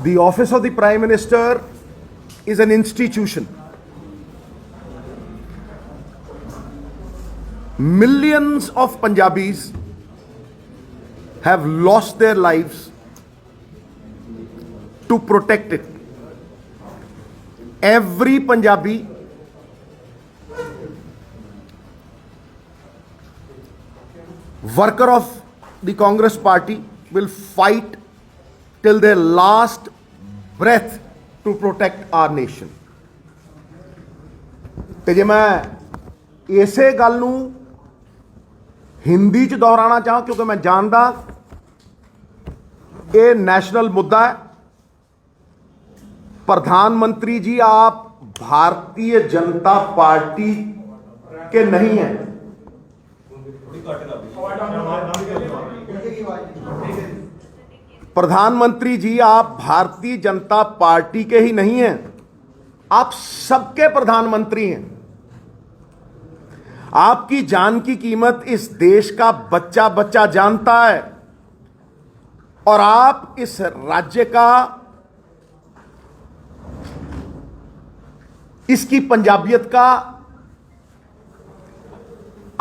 The office of the Prime Minister is an institution. Millions of Punjabis have lost their lives to protect it. Every Punjabi worker of the Congress party will fight till their last breath to protect our nation. ਤੇ ਜੇ ਮੈਂ ਇਸੇ ਗੱਲ ਨੂੰ ਹਿੰਦੀ ਚ ਦੁਹਰਾਉਣਾ ਚਾਹਾਂ ਕਿਉਂਕਿ ਮੈਂ ਜਾਣਦਾ ਇਹ नेशनल मुद्दा है। प्रधानमंत्री जी आप भारतीय जनता पार्टी के नहीं हैं। प्रधानमंत्री जी आप भारतीय जनता पार्टी के ही नहीं हैं, आप सबके प्रधानमंत्री हैं। आपकी जान की कीमत इस देश का बच्चा बच्चा जानता है और आप इस राज्य का, इसकी पंजाबियत का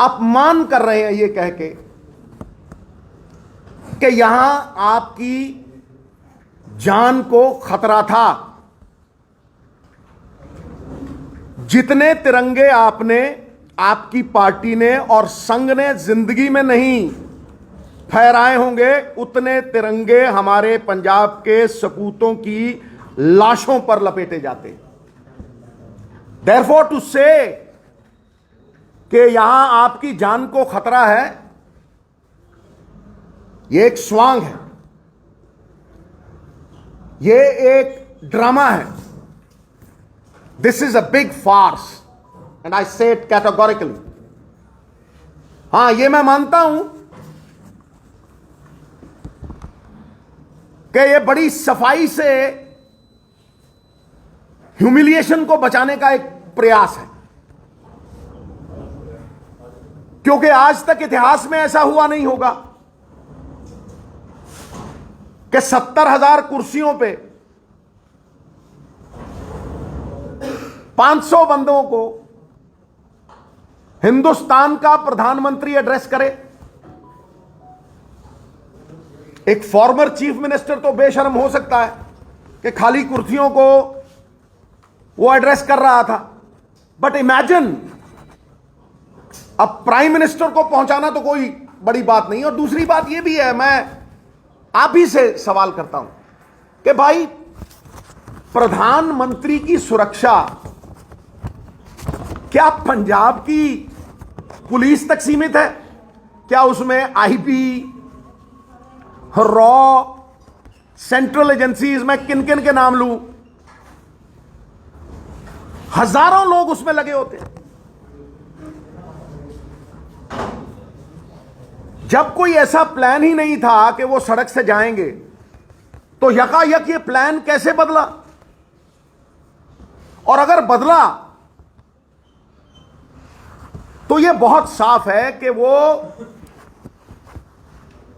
अपमान कर रहे हैं ये कह के कि यहां आपकी जान को खतरा था। जितने तिरंगे आपने, आपकी पार्टी ने और संघ ने जिंदगी में नहीं फहराए होंगे, उतने तिरंगे हमारे पंजाब के सपूतों की लाशों पर लपेटे जाते। Therefore to say कि यहां आपकी जान को खतरा है, यह एक स्वांग है, यह एक ड्रामा है। This is a big farce and I say it categorically. हां, यह मैं मानता हूं कि यह बड़ी सफाई से ह्यूमिलिएशन को बचाने का एक प्रयास है, क्योंकि आज तक इतिहास में ऐसा हुआ नहीं होगा कि 70,000 कुर्सियों पे 500 बंदों को हिंदुस्तान का प्रधानमंत्री एड्रेस करे। एक फॉर्मर चीफ मिनिस्टर तो बेशर्म हो सकता है कि खाली कुर्सियों को वो एड्रेस कर रहा था, बट इमेजिन अब प्राइम मिनिस्टर को पहुंचाना तो कोई बड़ी बात नहीं। और दूसरी बात यह भी है, मैं आप ही से सवाल करता हूं कि भाई प्रधानमंत्री की सुरक्षा क्या पंजाब की पुलिस तक सीमित है? क्या उसमें आईबी, रॉ, सेंट्रल एजेंसीज, मैं किन किन के नाम लूं, हजारों लोग उसमें लगे होते हैं। जब कोई ऐसा प्लान ही नहीं था कि वो सड़क से जाएंगे, तो यकायक ये प्लान कैसे बदला? और अगर बदला तो ये बहुत साफ है कि वो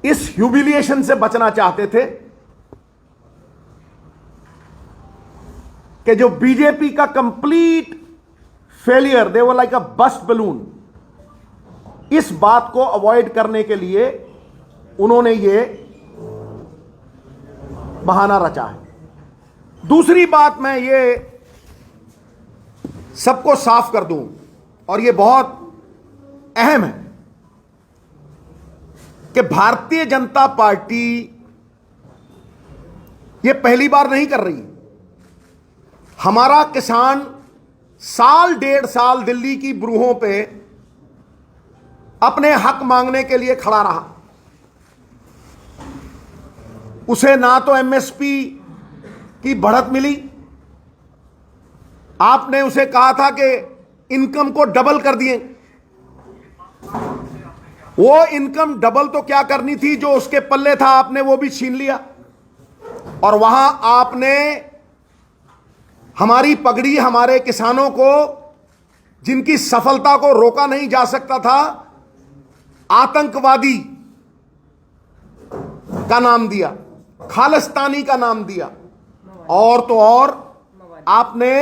इस ह्यूमिलिएशन से बचना चाहते थे कि जो बीजेपी का complete failure, they were like a burst balloon, इस बात को अवॉइड करने के लिए उन्होंने ये बहाना रचा है। दूसरी बात मैं ये सबको साफ कर दूं, और ये बहुत अहम है कि भारतीय जनता पार्टी ये पहली बार नहीं कर रही। हमारा किसान साल डेढ़ साल दिल्ली की ब्रूहों पे अपने हक मांगने के लिए खड़ा रहा। उसे ना तो एमएसपी की बढ़त मिली, आपने उसे कहा था कि इनकम को डबल कर दिए। वो इनकम डबल तो क्या करनी थी, जो उसके पल्ले था आपने वो भी छीन लिया। और वहां आपने हमारी पगड़ी, हमारे किसानों को, जिनकी सफलता को रोका नहीं जा सकता था, आतंकवादी का नाम दिया, खालिस्तानी का नाम दिया। और तो और आपने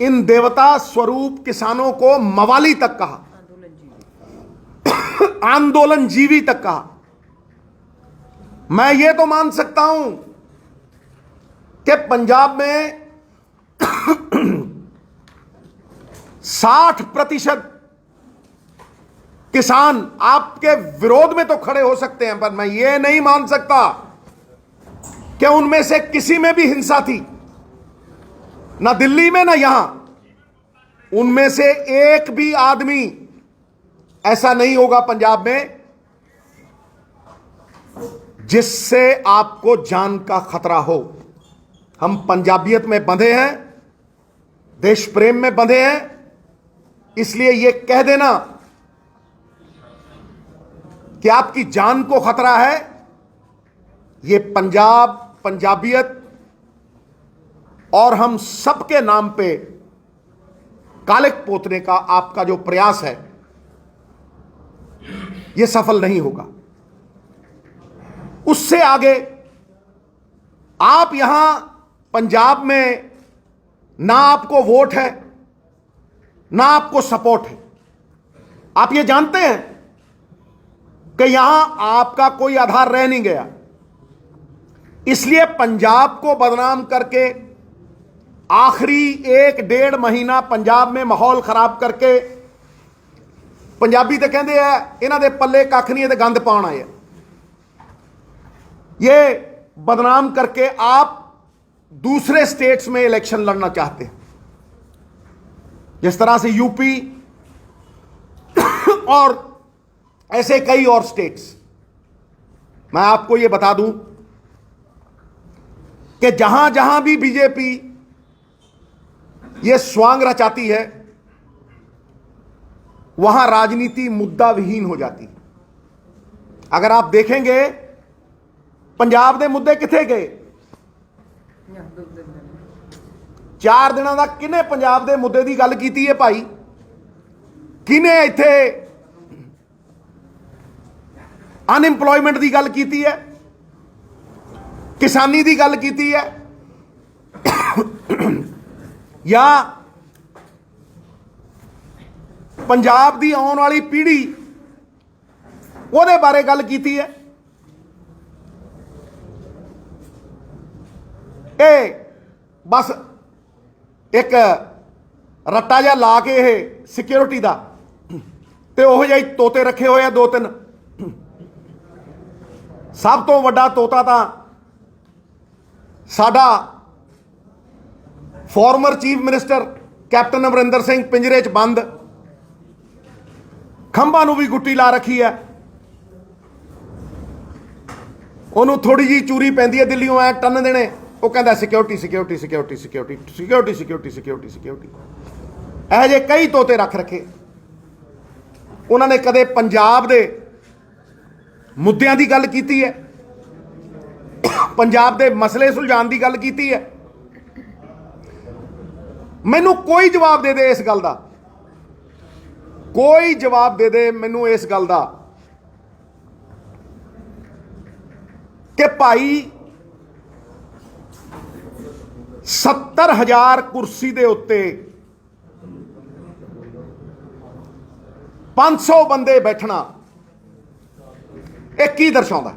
इन देवता स्वरूप किसानों को मवाली तक कहा, आंदोलन जीवी तक कहा। मैं ये तो मान सकता हूं कि पंजाब में 60% किसान आपके विरोध में तो खड़े हो सकते हैं, पर मैं ये नहीं मान सकता कि उनमें से किसी में भी हिंसा थी, ना दिल्ली में ना यहां। उनमें से एक भी आदमी ऐसा नहीं होगा पंजाब में जिससे आपको जान का खतरा हो। हम पंजाबियत में बंधे हैं, देश प्रेम में बंधे हैं, इसलिए यह कह देना कि आपकी जान को खतरा है, यह पंजाब, पंजाबियत और हम सबके नाम पे कालिक पोतने का आपका जो प्रयास है यह सफल नहीं होगा। उससे आगे आप यहां पंजाब में ना आपको वोट है ना आपको सपोर्ट है। आप ये जानते हैं कि यहां आपका कोई आधार रह नहीं गया, इसलिए पंजाब को बदनाम करके आखिरी 1-1.5 महीना पंजाब में माहौल खराब करके, पंजाबी तो कहते हैं इन्हां दे पल्ले कख नहीं, गंद पाउण आए, ये बदनाम करके आप दूसरे स्टेट्स में इलेक्शन लड़ना चाहते हैं, जिस तरह से यूपी और ऐसे कई और स्टेट्स। मैं आपको यह बता दूं कि जहां जहां भी बीजेपी यह स्वांग रचाती है वहां राजनीति मुद्दा विहीन हो जाती। अगर आप देखेंगे पंजाब के मुद्दे किथे गए, 4 दिनों का किने पंजाब के मुद्दे की गल की है भाई? किने इत्थे अनएम्पलॉयमेंट की गल की है, किसानी की गल की है, या पंजाब की आने वाली पीढ़ी ਉਹਦੇ बारे गल की है? बस एक रट्टा जा ला के सिक्योरिटी का ते ओह जिहे तोते रखे हुए 2-3। सब तो वड्डा तोता तो साडा former chief minister captain Amarinder Singh पिंजरे च बंद, खंभा नूं भी गुट्टी ला रखी है, उन्होंने थोड़ी जी चूरी पैंदी है दिल्लीों ऐ टन देने, वो कहता security security security security security security security security. यह जे कई तोते रख रखे। उन्होंने कदे पंजाब दे मुद्दों की गल की है, पंजाब दे मसले सुलझाने की गल की है? मैनू कोई जवाब दे दे इस गल का, कोई जवाब दे दे मैनू इस गल का कि भाई 70,000 कुर्सी दे उत्ते 500 बंदे बैठना एक की दर्शाता?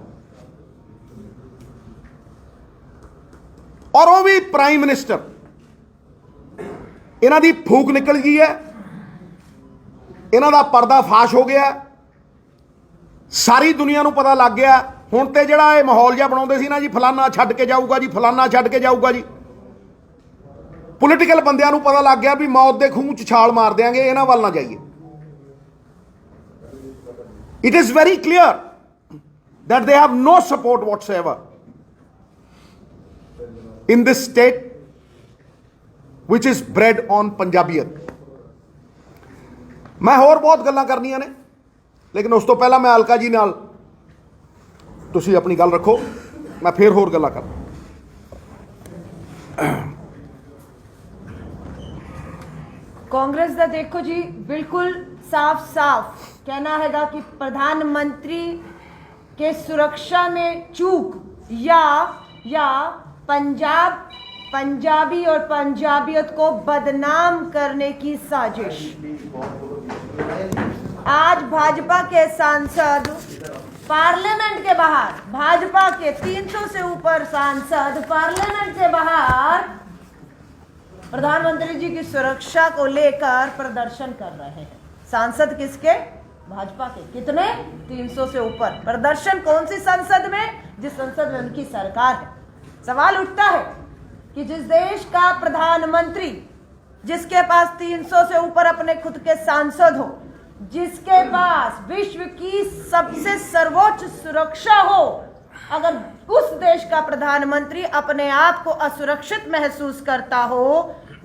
और वो भी प्राइम मिनिस्टर। इन्हां दी फूक निकल गई है, इन्हां दा पर्दा फाश हो गया, सारी दुनिया नूं पता लग गया। हुण ते जिहड़ा ये माहौल जिहा बनाउंदे सी ना जी, फलाना छड्ड के जाऊगा जी, फलाना छड्ड के जाऊगा जी, पोलिटिकल बंदियां नूं पता लग गया भी मौत के खूह च छाल मार देंगे, इन्हां वल ना जाइए। It is very clear that they have no support whatsoever in this state which is bred on Punjabiyat। मैं होर बहुत गल्लां करनियां ने, लेकिन उस तो पहला मैं अलका जी नाल तुसी अपनी गल रखो, मैं फिर होर गल्लां कर। कांग्रेस का देखो जी बिल्कुल साफ साफ कहना हैगा कि प्रधानमंत्री के सुरक्षा में चूक या पंजाब, पंजाबी और पंजाबियत को बदनाम करने की साजिश। आज भाजपा के सांसद पार्लियामेंट के बाहर, भाजपा के 300 से ऊपर सांसद पार्लियामेंट के बाहर प्रधानमंत्री जी की सुरक्षा को लेकर प्रदर्शन कर रहे हैं। सांसद किसके? भाजपा के। कितने? 300 से ऊपर। प्रदर्शन कौन सी संसद में? जिस संसद में उनकी सरकार है। सवाल उठता है कि जिस देश का प्रधानमंत्री, जिसके पास 300 से ऊपर अपने खुद के सांसद हो, जिसके पास विश्व की सबसे सर्वोच्च सुरक्षा हो, अगर उस देश का प्रधानमंत्री अपने आप को असुरक्षित महसूस करता हो,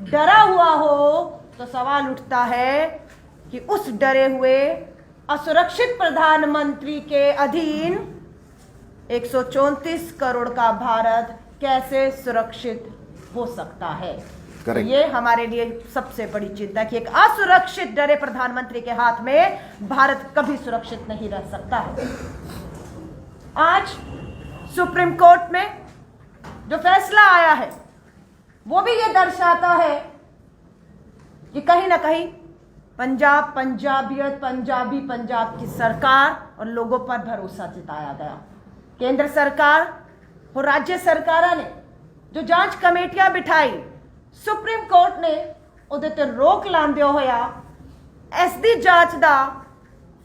डरा हुआ हो, तो सवाल उठता है कि उस डरे हुए असुरक्षित प्रधानमंत्री के अधीन 134 करोड़ का भारत कैसे सुरक्षित हो सकता है। तो ये हमारे लिए सबसे बड़ी चिंता कि एक असुरक्षित डरे प्रधानमंत्री के हाथ में भारत कभी सुरक्षित नहीं रह सकता है। आज सुप्रीम कोर्ट में जो फैसला आया है वो भी ये दर्शाता है कि कहीं ना कहीं पंजाब, पंजाबियत, पंजाबी, पंजाब की सरकार और लोगों पर भरोसा जताया गया। केंद्र सरकार और राज्य सरकारों ने जो जांच कमेटियां बिठाई, सुप्रीम कोर्ट ने ਉਹਦੇ ਤੇ रोक लांदे होया ਐਸਦੀ ਜਾਂਚ ਦਾ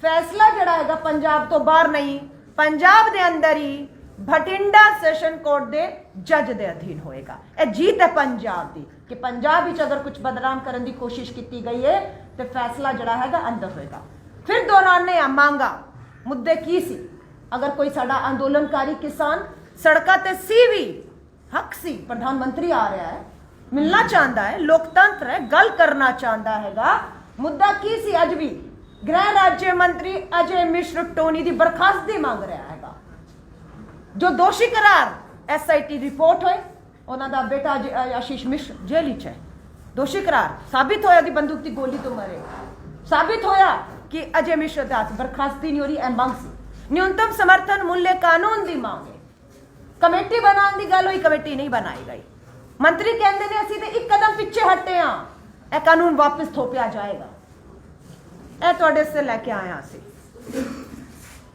फैसला ਜਿਹੜਾ ਹੈਗਾ पंजाब तो बाहर नहीं, पंजाब ਦੇ अंदर ही भटिंडा सैशन कोर्ट ਦੇ जज ਦੇ अधीन होएगा। ਇਹ जीत है पंजाब ਦੀ कि पंजाब ਵਿੱਚ अगर कुछ बदनाम करने की कोशिश की गई है तो फैसला ਜਿਹੜਾ ਹੈਗਾ अंदर होएगा। फिर दोहराने आ मांगा मुद्दे की सी, अगर कोई साडा अंदोलनकारी किसान सड़कों ते सी भी हक सी, प्रधानमंत्री आ रहा है, मिलना चाहता है, लोकतंत्र है, गल करना चाहता हैगा। मुद्दा की सी अज भी गृह राज्य मंत्री अजय मिश्र टोनी की बर्खास्तगी मांग रहा हैगा। जो दोषी करार SIT रिपोर्ट होए, उन्होंने बेटा आशीष मिश्र जेल च है, दोषी करार साबित होया, दी बंदूक की गोली तो मरे, साबित होया कि अजय मिश्र दास बर्खास्तगी नहीं हो रही। मांग सी न्यूनतम समर्थन मूल्य कानून की मांग है, कमेटी बनाने की गल हुई, कमेटी नहीं बनाई गई। मंत्री कहते ने असीं ते एक कदम पिछे हटे हाँ, यह कानून वापस थोपिया जाएगा। यह तुहाडे से लैके आया सी।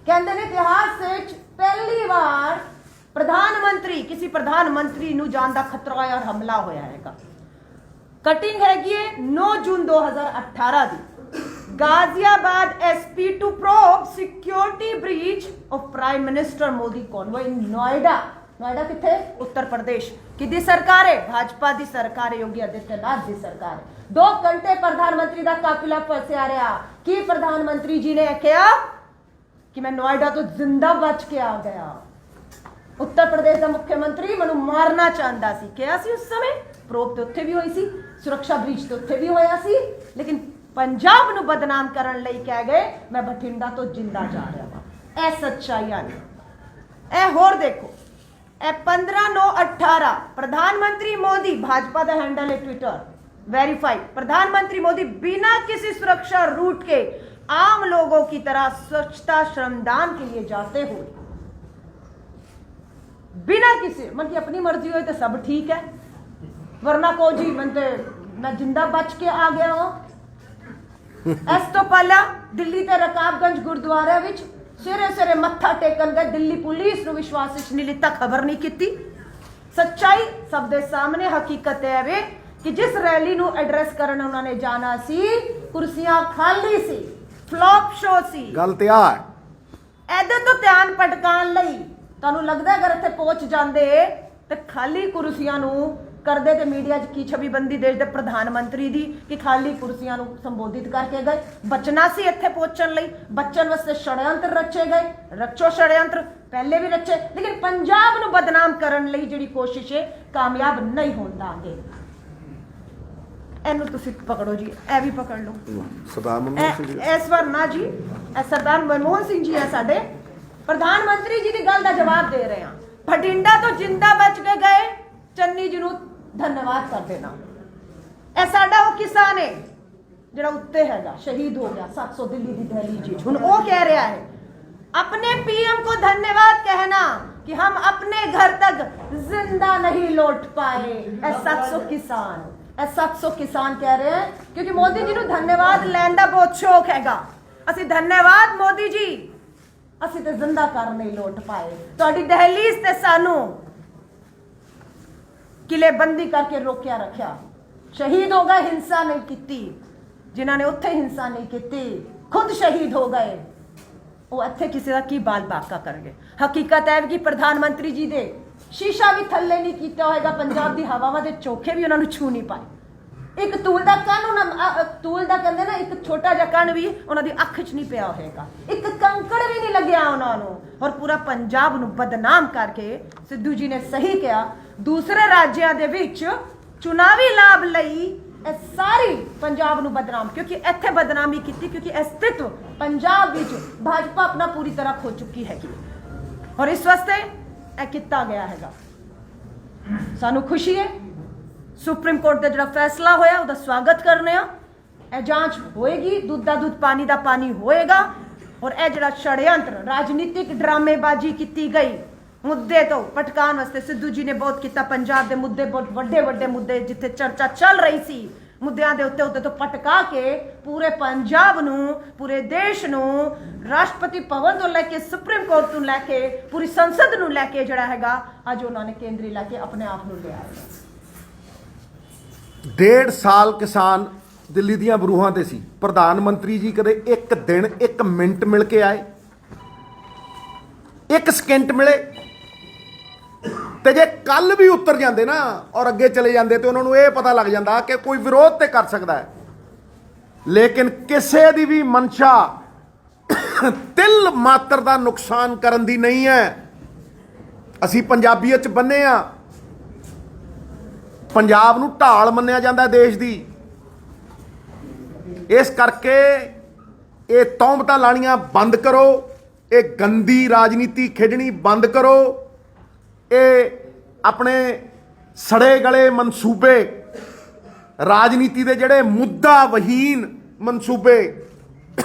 कहते ने इतिहास विच पहली बार प्रधानमंत्री, किसी प्रधानमंत्री नूं जान दा खतरा है और हमला होया हैगा। कटिंग हैगी है 9 जून 2018 दी, Ghaziabad SP to probe security breach of prime minister Modi convoy in Noida. Noida किथे? उत्तर प्रदेश। किदी सरकार है? भाजपा दी सरकार है, योगी आदित्यनाथ दी सरकार है। 2 घंटे प्रधानमंत्री दा काफिला फंसया रहा कि प्रधानमंत्री जी ने कहा कि मैं नोएडा तो जिंदा बच के आ गया। उत्तर प्रदेश का मुख्यमंत्री मनु मारना चाहता सी, क्या सी उस समय प्रोब तो उत्थे भी हुई सी, सुरक्षा ब्रीच तो उत्थे भी होया सी, लेकिन पंजाब नू बदनाम करन लई कह गए मैं बठिंडा तो जिंदा जा रहा वा। ए सच्चाइयां ने। ए होर देखो, ए 15/9/18 प्रधानमंत्री मोदी, भाजपा का हैंडल है ट्विटर वेरीफाइड, प्रधानमंत्री मोदी बिना किसी सुरक्षा रूट के आम लोगों की तरह स्वच्छता श्रमदान के लिए जाते हुए, बिना किसी मन की अपनी मर्जी हो तो सब ठीक है, वरना को जी मैं जिंदा बच के आ गया हूं। इस तो पहला दिल्ली के रकाबगंज गुरुद्वारे विच सिरे सिरे मत्था टेकन गए, दिल्ली पुलिस नूं विश्वास विच नहीं लिता, खबर नहीं की। सच्चाई सब दे सामने, हकीकत है वे कि जिस रैली नूं एड्रेस करन उन्होंने जाना सी, कुर्सियां खाली सी, फ्लॉप शो सी। गल ते आ इधर तो ध्यान भटकाउण लई तुहानूं लगदा अगर इत्थे पहुंच जांदे ते खाली कुर्सियां नूं करदे ते मीडिया च की छविबंदी देश दे प्रधानमंत्री दी कि खाली कुर्सियां नूं संबोधित करके गए। बचना सी इत्थे पहुंचण लई, बच्चन वास्ते षड्यंत्र रचे गए, रचो षड्यंत्र पहले भी रचे, लेकिन पंजाब नूं बदनाम करन लई जिहड़ी कोशिश है कामयाब नहीं होण दांगे। ਇਹਨੂੰ ਤੁਸੀਂ ਪਕੜੋ ਜੀ, ਇਹ ਵੀ ਪਕੜ ਲਓ ਸਰਦਾਰ ਮਨਮੋਹਨ ਸਿੰਘ ਜੀ। ਇਸ ਵਾਰ ਨਾ ਜੀ, ਇਹ ਸਰਦਾਰ ਮਨਮੋਹਨ ਸਿੰਘ ਜੀ ਹੈ ਸਾਡੇ ਪ੍ਰਧਾਨ ਮੰਤਰੀ ਜੀ ਦੀ ਗੱਲ ਦਾ ਜਵਾਬ ਦੇ ਰਹੇ ਹਾਂ। ਭਟਿੰਡਾ ਤੋਂ ਜਿੰਦਾ ਬਚ ਕੇ ਗਏ ਚੰਨੀ ਜੀ ਨੂੰ ਧੰਨਵਾਦ ਕਰ ਦੇਣਾ। ਇਹ ਸਾਡਾ ਉਹ ਕਿਸਾਨ ਹੈ ਜਿਹੜਾ ਉੱਤੇ ਹੈਗਾ, ਸ਼ਹੀਦ ਹੋ ਗਿਆ 700 ਦਿੱਲੀ ਦੀ ਦਹਿਲੀ ਜੀ। ਹੁਣ ਉਹ ਕਹਿ ਰਿਹਾ ਹੈ अपने PM को धन्यवाद कहना कि हम अपने घर तक जिंदा नहीं लौट पाए। 700 किसान कह रहे हैं, क्योंकि मोदी जी ਨੂੰ धन्यवाद ਲੈਣ ਦਾ ਬਹੁਤ ਸ਼ੌਕ ਹੈਗਾ। ਅਸੀਂ ਧੰਨਵਾਦ ਮੋਦੀ ਜੀ, ਅਸੀਂ ਤੇ ਜ਼ਿੰਦਾ ਕਰ ਨਹੀਂ ਲੋਟ ਪਾਏ। ਤੁਹਾਡੀ ਦਹਲੀਜ਼ ਤੇ ਸਾਨੂੰ ਕਿਲੇਬੰਦੀ ਕਰਕੇ ਰੋਕਿਆ ਰੱਖਿਆ। ਸ਼ਹੀਦ ਹੋ ਗਏ, ਹਿੰਸਾ ਨਹੀਂ ਕੀਤੀ। ਜਿਨ੍ਹਾਂ ਨੇ ਉੱਥੇ ਹਿੰਸਾ ਨਹੀਂ ਕੀਤੀ ਖੁਦ ਸ਼ਹੀਦ ਹੋ ਗਏ। ਉਹ ਇੱਥੇ ਕਿਸੇ ਦਾ ਕੀ ਬਾਲ ਬਾਕਾ ਕਰਨਗੇ। ਹਕੀਕਤ ਹੈ ਕਿ ਪ੍ਰਧਾਨ ਮੰਤਰੀ ਜੀ ਦੇ ਸ਼ੀਸ਼ਾ ਵੀ ਥੱਲੇ ਨਹੀਂ ਕੀਤਾ ਹੋਏਗਾ। ਪੰਜਾਬ ਦੀ ਹਵਾਵਾਂ ਦੇ ਚੋਖੇ ਵੀ ਉਹਨਾਂ ਨੂੰ ਛੂ ਨਹੀਂ ਪਾਏ। ਇੱਕ ਤੂਲ ਦਾ ਕੰਨ ਉਹਨਾਂ ਤੂਲ ਦਾ ਕਹਿੰਦੇ ਨਾ, ਇੱਕ ਛੋਟਾ ਜਿਹਾ ਕੰਨ ਵੀ ਉਹਨਾਂ ਦੀ ਅੱਖ 'ਚ ਨਹੀਂ ਪਿਆ ਹੋਏਗਾ। ਇੱਕ ਕੰਕੜ ਵੀ ਨਹੀਂ ਲੱਗਿਆ ਉਹਨਾਂ ਨੂੰ। ਔਰ ਪੂਰਾ ਪੰਜਾਬ ਨੂੰ ਬਦਨਾਮ ਕਰਕੇ ਸਿੱਧੂ ਜੀ ਨੇ ਸਹੀ ਕਿਹਾ, ਦੂਸਰੇ ਰਾਜਾਂ ਦੇ ਵਿੱਚ ਚੁਣਾਵੀ ਲਾਭ ਲਈ ਇਹ ਸਾਰੀ ਪੰਜਾਬ ਨੂੰ ਬਦਨਾਮ, ਕਿਉਂਕਿ ਇੱਥੇ ਬਦਨਾਮੀ ਕੀਤੀ ਕਿਉਂਕਿ ਅਸਤਿਤਵ ਪੰਜਾਬ ਵਿੱਚ ਭਾਜਪਾ ਆਪਣਾ ਪੂਰੀ ਤਰ੍ਹਾਂ ਖੋ ਚੁੱਕੀ ਹੈਗੀ। ਔਰ ਇਸ ਵਾਸਤੇ ਇਹ ਕੀਤਾ ਗਿਆ ਹੈਗਾ। ਸਾਨੂੰ ਖੁਸ਼ੀ ਹੈ ਸੁਪਰੀਮ ਕੋਰਟ ਦਾ ਜਿਹੜਾ ਫੈਸਲਾ ਹੋਇਆ ਉਹਦਾ ਸਵਾਗਤ ਕਰਨੇ ਆ। ਇਹ ਜਾਂਚ ਹੋਏਗੀ, ਦੁੱਧ ਦਾ ਦੁੱਧ ਪਾਣੀ ਦਾ ਪਾਣੀ ਹੋਏਗਾ। ਔਰ ਇਹ ਜਿਹੜਾ षड्यंत्र ਰਾਜਨੀਤਿਕ ਡਰਾਮੇਬਾਜ਼ੀ ਕੀਤੀ ਗਈ ਮੁੱਦੇ ਤੋਂ ਭਟਕਾਉਣ ਵਾਸਤੇ ਸਿੱਧੂ ਜੀ ਨੇ ਬਹੁਤ ਕੀਤਾ। ਪੰਜਾਬ ਦੇ ਮੁੱਦੇ ਬਹੁਤ ਵੱਡੇ ਵੱਡੇ ਮੁੱਦੇ ਜਿੱਥੇ ਚਰਚਾ ਚੱਲ ਰਹੀ ਸੀ, ਮੁੱਦਿਆਂ ਦੇ ਉੱਤੇ ਤੋਂ ਭਟਕਾ ਕੇ ਪੂਰੇ ਪੰਜਾਬ ਨੂੰ, ਪੂਰੇ ਦੇਸ਼ ਨੂੰ, ਰਾਸ਼ਟਰਪਤੀ ਭਵਨ ਤੋਂ ਲੈ ਕੇ ਸੁਪਰੀਮ ਕੋਰਟ ਤੋਂ ਲੈ ਕੇ ਪੂਰੀ ਸੰਸਦ ਨੂੰ ਲੈ ਕੇ ਜਿਹੜਾ ਹੈਗਾ ਅੱਜ ਉਹਨਾਂ ਨੇ ਕੇਂਦਰੀ ਲੈ ਕੇ ਆਪਣੇ ਆਪ ਨੂੰ ਲਿਆ। 1.5 ਸਾਲ ਕਿਸਾਨ ਦਿੱਲੀ ਦੀਆਂ ਬਰੂਹਾਂ ਤੇ ਸੀ। ਪ੍ਰਧਾਨ ਮੰਤਰੀ ਜੀ ਕਦੇ ਇੱਕ ਦਿਨ 1 ਮਿੰਟ ਮਿਲ ਕੇ ਆਏ? 1 ਸਕਿੰਟ ਮਿਲੇ? ਤੇ ਜੇ ਕੱਲ ਵੀ ਉਤਰ ਜਾਂਦੇ ਨਾ ਔਰ ਅੱਗੇ ਚਲੇ ਜਾਂਦੇ ਤੇ ਉਹਨਾਂ ਨੂੰ ਇਹ ਪਤਾ ਲੱਗ ਜਾਂਦਾ ਕਿ ਕੋਈ ਵਿਰੋਧ ਤੇ ਕਰ ਸਕਦਾ ਹੈ। ਲੇਕਿਨ ਕਿਸੇ ਦੀ ਵੀ ਮਨਸ਼ਾ ਤਿਲ ਮਾਤਰ ਦਾ ਨੁਕਸਾਨ ਕਰਨ ਦੀ ਨਹੀਂ ਹੈ। ਅਸੀਂ ਪੰਜਾਬੀਅਤ 'ਚ ਬੰਨੇ ਆ। ਪੰਜਾਬ ਨੂੰ ਢਾਲ ਮੰਨਿਆ ਜਾਂਦਾ ਦੇਸ਼ ਦੀ। ਇਸ ਕਰਕੇ ਇਹ ਤੌਹਮਤਾਂ ਲਾਣੀਆਂ ਬੰਦ ਕਰੋ। ਇਹ ਗੰਦੀ ਰਾਜਨੀਤੀ ਖੇਡਣੀ ਬੰਦ ਕਰੋ। ਇਹ ਆਪਣੇ ਸੜੇ ਗਲੇ ਮਨਸੂਬੇ, ਰਾਜਨੀਤੀ ਦੇ ਜਿਹੜੇ ਮੁੱਦਾ ਵਹੀਨ ਮਨਸੂਬੇ,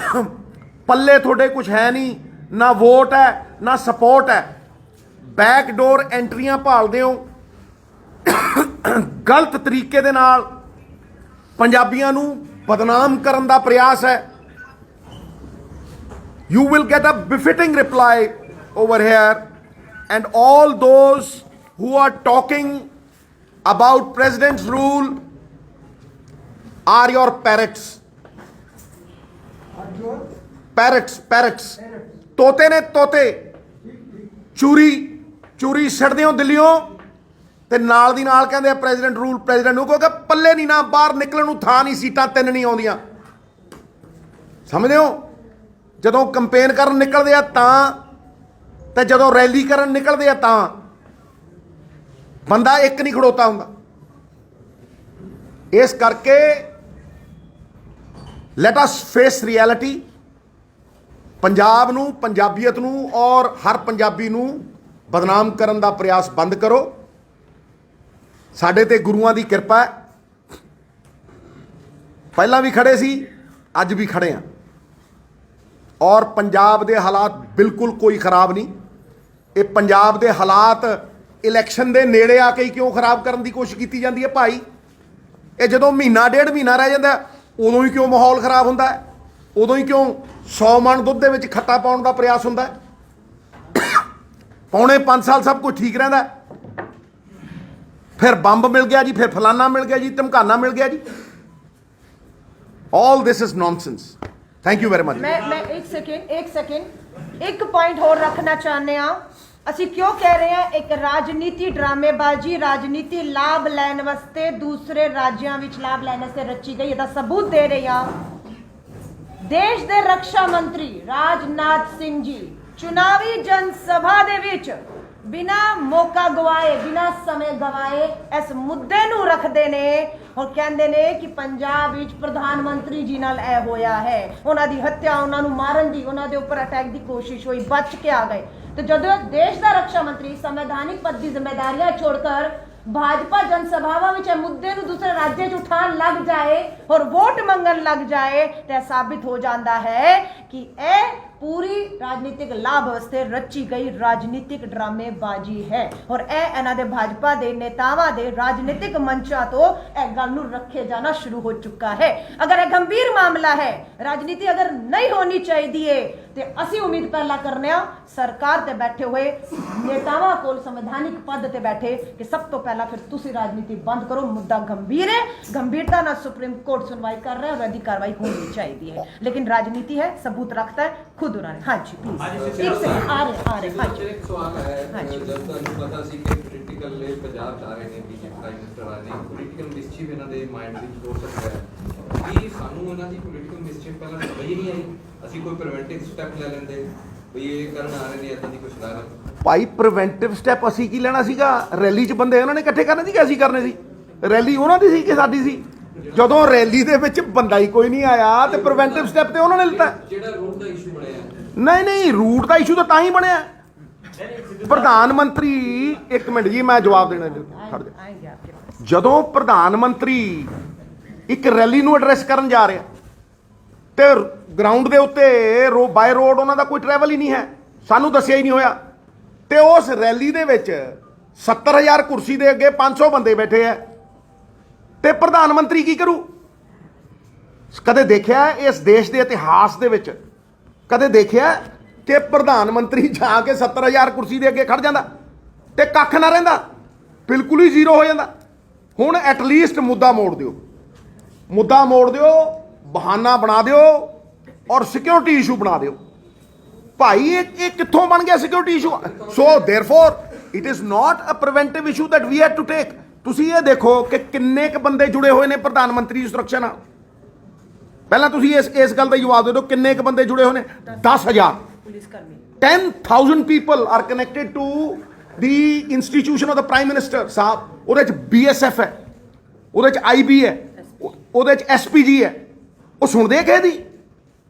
ਪੱਲੇ ਤੁਹਾਡੇ ਕੁਝ ਹੈ ਨਹੀਂ, ਨਾ ਵੋਟ ਹੈ ਨਾ ਸਪੋਰਟ ਹੈ। ਬੈਕਡੋਰ ਐਂਟਰੀਆਂ ਭਾਲਦੇ ਹੋ। ਗਲਤ ਤਰੀਕੇ ਦੇ ਨਾਲ ਪੰਜਾਬੀਆਂ ਨੂੰ ਬਦਨਾਮ ਕਰਨ ਦਾ ਪ੍ਰਯਾਸ ਹੈ। You will get a befitting reply over here, and all those who are talking about president's rule are your parrots. Parrots. ਤੋਤੇ ਨੇ ਤੋਤੇ। ਚੂਰੀ ਛੱਡਦੇ ਹੋ ਦਿੱਲੀੋਂ ਤੇ ਨਾਲ ਦੀ ਨਾਲ ਕਹਿੰਦੇ ਆ ਪ੍ਰੈਜ਼ੀਡੈਂਟ ਰੂਲ, ਪ੍ਰੈਜ਼ੀਡੈਂਟ ਨੂੰ, ਕਿਉਂਕਿ ਪੱਲੇ ਨਹੀਂ ਨਾ, ਬਾਹਰ ਨਿਕਲਣ ਨੂੰ ਥਾਂ ਨਹੀਂ, ਸੀਟਾਂ 3 ਨਹੀਂ ਆਉਂਦੀਆਂ। ਸਮਝਦੇ ਹੋ? ਜਦੋਂ ਕੰਪੇਨ ਕਰਨ ਨਿਕਲਦੇ ਆ ਤਾਂ, ਤੇ ਜਦੋਂ ਰੈਲੀ ਕਰਨ ਨਿਕਲਦੇ ਆ ਤਾਂ ਬੰਦਾ ਇੱਕ ਨਹੀਂ ਖੜੋਤਾ ਹੁੰਦਾ। ਇਸ ਕਰਕੇ let us face reality. Punjab ਨੂੰ, ਪੰਜਾਬੀਅਤ ਨੂੰ ਔਰ ਹਰ ਪੰਜਾਬੀ ਨੂੰ ਬਦਨਾਮ ਕਰਨ ਦਾ ਪ੍ਰਯਾਸ ਬੰਦ ਕਰੋ। ਸਾਡੇ ਤੇ ਗੁਰੂਆਂ ਦੀ ਕਿਰਪਾ ਹੈ। ਪਹਿਲਾਂ ਵੀ ਖੜੇ ਸੀ, ਅੱਜ ਵੀ ਖੜੇ ਆ। ਔਰ ਪੰਜਾਬ ਦੇ ਹਾਲਾਤ ਬਿਲਕੁਲ ਕੋਈ ਖਰਾਬ ਨਹੀਂ। ਇਹ ਪੰਜਾਬ ਦੇ ਹਾਲਾਤ ਇਲੈਕਸ਼ਨ ਦੇ ਨੇੜੇ ਆ ਕੇ ਕਿਉਂ ਖਰਾਬ ਕਰਨ ਦੀ ਕੋਸ਼ਿਸ਼ ਕੀਤੀ ਜਾਂਦੀ ਹੈ ਭਾਈ? ਇਹ ਜਦੋਂ ਮਹੀਨਾ ਡੇਢ ਮਹੀਨਾ ਰਹਿ ਜਾਂਦਾ ਉਦੋਂ ਹੀ ਕਿਉਂ ਮਾਹੌਲ ਖਰਾਬ ਹੁੰਦਾ ਹੈ? ਉਦੋਂ ਹੀ ਕਿਉਂ 100 ਮਣ ਦੁੱਧ ਦੇ ਵਿੱਚ ਖੱਟਾ ਪਾਉਣ ਦਾ ਪ੍ਰਯਾਸ ਹੁੰਦਾ ਹੈ? ਪੌਣੇ 5 ਸਾਲ ਸਭ ਕੁਝ ਠੀਕ ਰਹਿੰਦਾ, ਫਿਰ ਬੰਬ ਮਿਲ ਗਿਆ ਜੀ, ਫਿਰ ਫਲਾਨਾ ਮਿਲ ਗਿਆ ਜੀ, ਧਮਕਾਨਾ ਮਿਲ ਗਿਆ ਜੀ। All this is nonsense. Thank you very much. ਮੈਂ ਇੱਕ ਸੈਕਿੰਡ ਇੱਕ ਪੁਆਇੰਟ ਹੋਰ ਰੱਖਣਾ ਚਾਹੁੰਦੇ ਆ। ਅਸੀਂ ਕਿਉਂ ਕਹਿ ਰਹੇ ਹਾਂ ਇੱਕ ਰਾਜਨੀਤੀ ਡਰਾਮੇਬਾਜ਼ੀ, ਰਾਜਨੀਤੀ ਲਾਭ ਲੈਣ ਵਾਸਤੇ, ਦੂਸਰੇ ਰਾਜਾਂ ਵਿੱਚ ਲਾਭ ਲੈਣ ਵਾਸਤੇ ਰਚੀ ਗਈ, ਇਹਦਾ ਸਬੂਤ ਦੇ ਰਹੇ ਹਾਂ। ਦੇਸ਼ ਦੇ ਰੱਖਿਆ ਮੰਤਰੀ ਰਾਜਨਾਥ ਸਿੰਘ ਜੀ ਚੁਣਾਵੀ ਜਨਸਭਾ ਦੇ ਵਿੱਚ ਬਿਨਾ ਮੌਕਾ ਗਵਾਏ, ਬਿਨਾ ਸਮੇਂ ਗਵਾਏ ਇਸ ਮੁੱਦੇ ਨੂੰ ਰੱਖਦੇ ਨੇ ਔਰ ਕਹਿੰਦੇ ਨੇ ਕਿ ਪੰਜਾਬ ਵਿੱਚ ਪ੍ਰਧਾਨ ਮੰਤਰੀ ਜੀ ਨਾਲ ਇਹ ਹੋਇਆ ਹੈ, ਉਹਨਾਂ ਦੀ ਹੱਤਿਆ, ਉਹਨਾਂ ਨੂੰ ਮਾਰਨ ਦੀ, ਉਹਨਾਂ ਦੇ ਉੱਪਰ ਅਟੈਕ ਦੀ ਕੋਸ਼ਿਸ਼ ਹੋਈ, ਬਚ ਕੇ ਆ ਗਏ। तो जब देश का रक्षा मंत्री संवैधानिक पद की जिम्मेदारियां छोड़कर भाजपा जनसभावां विच मुद्दे नूं दूसरे राज्य च उठाण लग जाए और वोट मंगण लग जाए तो साबित हो जाता है कि पूरी राजनीतिक लाभ वास्ते रची गई राजनीतिक ड्रामेबाजी है और ਇਹਨਾਂ ਦੇ भाजपा ਦੇ ਨੇਤਾਵਾਂ ਦੇ राजनीतिक मंचा तो ਇਹ ਗੱਲ ਨੂੰ रखे जाना शुरू हो चुका है। अगर यह गंभीर मामला है, राजनीति अगर नहीं होनी चाहिए तो ਅਸੀਂ उम्मीद पहला करने सरकार ते बैठे हुए नेतावां कोल संवैधानिक पद ते बैठे कि सब तो पहला फिर तुसी राजनीति बंद करो। मुद्दा गंभीर है, गंभीरता ना सुप्रीम कोर्ट सुनवाई कर रहा है और यदि कार्रवाई होनी चाहिए है, लेकिन राजनीति है, सबूत रखता है, खुद उन्होंने। हाँ जी प्लीज एक सेकंड आ रहे हाँ जी एक सवाल है। हाँ जी। जब ਤੁਹਾਨੂੰ ਪਤਾ ਸੀ ਕਿ ਪੋਲੀਟੀਕਲ ਲੈ ਪੰਜਾਬ ਜਾ ਰਹੇ ਨੇ ਬੀਜੇਪੀ ਪ੍ਰਾਈਮ ਮਿਨਿਸਟਰ ਆ ਰਹੇ ਪੋਲੀਟੀਕਲ ਮਿਸਚੀਫ ਇਹਨਾਂ ਦੇ ਮਾਈਂਡ ਵਿੱਚ ਹੋ ਸਕਦਾ ਹੈ ਕਿ ਸਾਨੂੰ ਇਹਨਾਂ ਦੀ ਪੋਲੀਟੀਕਲ ਮਿਸਚੀਫ ਪਹਿਲਾਂ ਸਮਝ ਹੀ ਨਹੀਂ ਆਈ, ਅਸੀਂ ਕੋਈ ਪ੍ਰੀਵੈਂਟਿਵ ਸਟੈਪ ਲੈ ਲੈਂਦੇ ਵੀ ਇਹ ਕਰਨ ਆ ਰਹੇ ਨੇ ਇਦਾਂ ਦੀ ਕੁਝ ਲਾ ਰਹੇ। ਭਾਈ ਪ੍ਰੀਵੈਂਟਿਵ ਸਟੈਪ ਅਸੀਂ ਕੀ ਲੈਣਾ ਸੀਗਾ? ਰੈਲੀ 'ਚ ਬੰਦੇ ਉਹਨਾਂ ਨੇ ਇਕੱਠੇ ਕਰਨੇ ਸੀ ਕਿ ਅਸੀਂ ਕਰਨੇ ਸੀ? ਰੈਲੀ ਉਹਨਾਂ ਦੀ ਸੀ ਕਿ ਸਾਡੀ ਸੀ? ਜਦੋਂ ਰੈਲੀ ਦੇ ਵਿੱਚ ਬੰਦਾ ਹੀ ਕੋਈ ਨਹੀਂ ਆਇਆ ਤੇ ਪ੍ਰੀਵੈਂਟਿਵ ਸਟੈਪ ਤੇ ਉਹਨਾਂ ਨੇ ਲਿੱਤਾ। ਜਿਹੜਾ ਰੂਟ ਦਾ ਇਸ਼ੂ ਬਣਿਆ ਨਹੀਂ ਰੂਟ ਦਾ ਇਸ਼ੂ ਤਾਂ ਹੀ ਬਣਿਆ। ਪ੍ਰਧਾਨ ਮੰਤਰੀ ਇੱਕ ਮਿੰਟ ਜੀ ਮੈਂ ਜਵਾਬ ਦੇਣਾ ਖੜ ਜਾ। आएंगे आपके पास। ਜਦੋਂ ਪ੍ਰਧਾਨ ਮੰਤਰੀ ਇੱਕ ਰੈਲੀ ਨੂੰ ਐਡਰੈਸ ਕਰਨ ਜਾ ਰਿਹਾ ਤੇ ਗਰਾਊਂਡ ਦੇ ਉੱਤੇ ਬਾਈ ਰੋਡ ਉਹਨਾਂ ਦਾ ਕੋਈ ਟਰੈਵਲ ਹੀ ਨਹੀਂ ਹੈ, ਸਾਨੂੰ ਦੱਸਿਆ ਹੀ ਨਹੀਂ ਹੋਇਆ ਤੇ ਉਸ ਰੈਲੀ ਦੇ ਵਿੱਚ 70000 ਕੁਰਸੀ ਦੇ ਅੱਗੇ 500 ਬੰਦੇ ਬੈਠੇ ਆ ਤੇ ਪ੍ਰਧਾਨ ਮੰਤਰੀ ਕੀ ਕਰੂ? ਕਦੇ ਦੇਖਿਆ ਇਸ ਦੇਸ਼ ਦੇ ਇਤਿਹਾਸ ਦੇ ਵਿੱਚ ਕਦੇ ਦੇਖਿਆ ਕਿ ਪ੍ਰਧਾਨ ਮੰਤਰੀ ਜਾ ਕੇ 70000 ਕੁਰਸੀ ਦੇ ਅੱਗੇ ਖੜ ਜਾਂਦਾ ਤੇ ਕੱਖ ਨਾ ਰਹਿੰਦਾ, ਬਿਲਕੁਲ ਹੀ ਜ਼ੀਰੋ ਹੋ ਜਾਂਦਾ। ਹੁਣ ਐਟਲੀਸਟ ਮੁੱਦਾ ਮੋੜ ਦਿਓ, ਬਹਾਨਾ ਬਣਾ ਦਿਓ ਔਰ ਸਿਕਿਉਰਿਟੀ ਇਸ਼ੂ ਬਣਾ ਦਿਓ। ਭਾਈ ਇਹ ਕਿੱਥੋਂ ਬਣ ਗਿਆ security issue? So therefore it is not a preventive issue that we had to take. ਤੁਸੀਂ ਇਹ ਦੇਖੋ ਕਿ ਕਿੰਨੇ ਕੁ ਬੰਦੇ ਜੁੜੇ ਹੋਏ ਨੇ ਪ੍ਰਧਾਨ ਮੰਤਰੀ ਦੀ ਸੁਰੱਖਿਆ ਨਾਲ। ਪਹਿਲਾਂ ਤੁਸੀਂ ਇਸ ਗੱਲ ਦਾ ਜਵਾਬ ਦੇ ਦਿਓ, ਕਿੰਨੇ ਕੁ ਬੰਦੇ ਜੁੜੇ ਹੋਏ ਨੇ? 10,000 पुलिसकर्मी 10,000 people are connected to the institution of the prime minister ਸਾਹਿਬ। ਉਹਦੇ 'ਚ BSF ਹੈ, ਉਹਦੇ 'ਚ IB ਹੈ, ਉਹਦੇ 'ਚ SPG ਹੈ। ਉਹ ਸੁਣਦੇ ਕਿਸੇ ਦੀ?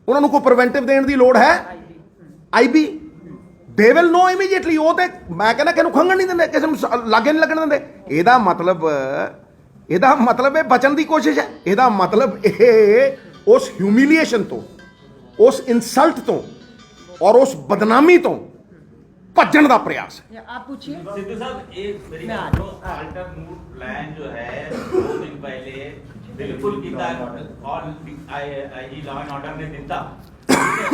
ਉਹਨਾਂ ਨੂੰ ਕੋਈ ਪ੍ਰੀਵੈਂਟਿਵ ਦੇਣ ਦੀ ਲੋੜ ਹੈ? IB they will know immediately। ਉਹ ਤੇ ਮੈਂ ਕਹਿੰਦਾ ਕਿ ਇਹਨੂੰ ਖੰਘਣ ਨਹੀਂ ਦਿੰਦੇ, ਕਿਸੇ ਨੂੰ ਲਾਗੇ ਨਹੀਂ ਲੱਗਣ ਦਿੰਦੇ। ਇਹਦਾ ਮਤਲਬ ਇਹ ਬਚਣ ਦੀ ਕੋਸ਼ਿਸ਼ ਹੈ। ਇਹਦਾ ਮਤਲਬ ਇਹ ਉਸ ਹਿਊਮਿਲੀਏਸ਼ਨ ਤੋਂ, ਉਸ ਇਨਸਲਟ ਤੋਂ और उस बदनामी तो भजन का प्रयास है। आप पूछिए सिद्धू साहब, एक मेरी मैं बात सुनो। अल्टरनेट प्लान जो है 2 दिन पहले बिल्कुल ਕੀਤਾ और आईजी लॉ एंड ऑर्डर ने ਦਿੱਤਾ,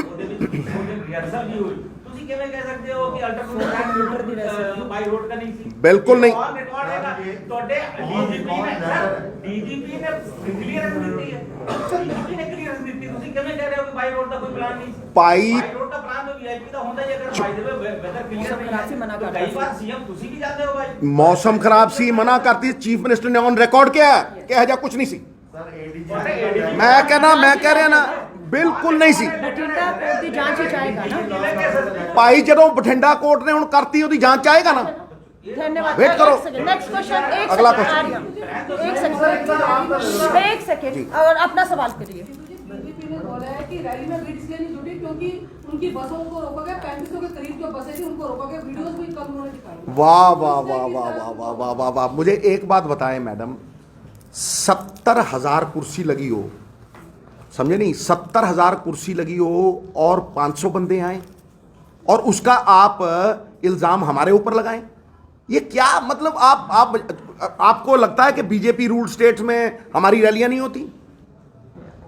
ਉਹਦੇ ਵਿੱਚ ਉਹਦੇ ਰਿਹਰਸਲ ਨਹੀਂ ਹੋਈ। ਤੁਸੀਂ ਕਿਵੇਂ ਕਹਿ ਸਕਦੇ ਹੋ ਕਿ ਅਲਟਰਨੇਟ ਪਲਾਨ ਬਾਈ ਰੋਡ ਦਾ ਨਹੀਂ ਸੀ? ਬਿਲਕੁਲ ਨਹੀਂ। ਤੁਹਾਡੇ ਡੀਜੀਪੀ ਨੇ ਕਲੀਅਰੈਂਸ ਦਿੱਤੀ ਹੈ, ਡੀਜੀਪੀ ਨੇ ਕਲੀਅਰੈਂਸ ਦਿੱਤੀ, ਤੁਸੀਂ ਕਿਵੇਂ ਕਹਿ ਰਹੇ ਹੋ ਕਿ ਬਾਈ ਰੋਡ ਦਾ ਕੋਈ ਪਲਾਨ ਨਹੀਂ ਸੀ? ਬਾਈ ਰੋਡ ਦਾ ਪਲਾਨ ਤਾਂ ਵੀਆਈਪੀ ਦਾ ਹੁੰਦਾ ਹੀ, ਅਗਰ ਬਾਈ ਦੇ ਵੈਦਰ ਕਲੀਅਰ ਮਨਾ ਨਹੀਂ ਕਰਦਾ ਕਈ ਵਾਰ ਸੀਐਮ ਤੁਸੀਂ ਵੀ ਜਾਂਦੇ ਹੋ ਬਾਈ। मौसम खराब सी मना करती, चीफ मिनिस्टर ने ऑन रिकॉर्ड किया कि हजा कुछ नहीं सी। मैं कह रहा ना बिल्कुल नहीं सी। बठिंडा कोर्ट की जांच ही चाहेगा ना भाई जो बठिंडा कोर्ट ने हुण करती ओदी जांच आएगा ना। धन्यवाद। वेट करो। Next question. अगला एक सेकंड और अपना सवाल करिए। बीजेपी ने बोला है कि रैली में भीड़ इसलिए नहीं जुटी क्योंकि उनकी बसों को रोका गया, 3500 के करीब जो बसें थी उनको रोका गया, वीडियोस भी कल उन्होंने दिखाई। वाह वाह वाह वाह वाह वाह वाह वाह वाह। मुझे एक बात बताएं मैडम, 70,000 कुर्सी लगी हो, समझे नहीं, 70,000 कुर्सी लगी हो और 500 बंदे आए और उसका आप इल्जाम हमारे ऊपर लगाएं, ये क्या मतलब? आपको लगता है कि बीजेपी रूल स्टेट्स में हमारी रैलियां नहीं होती?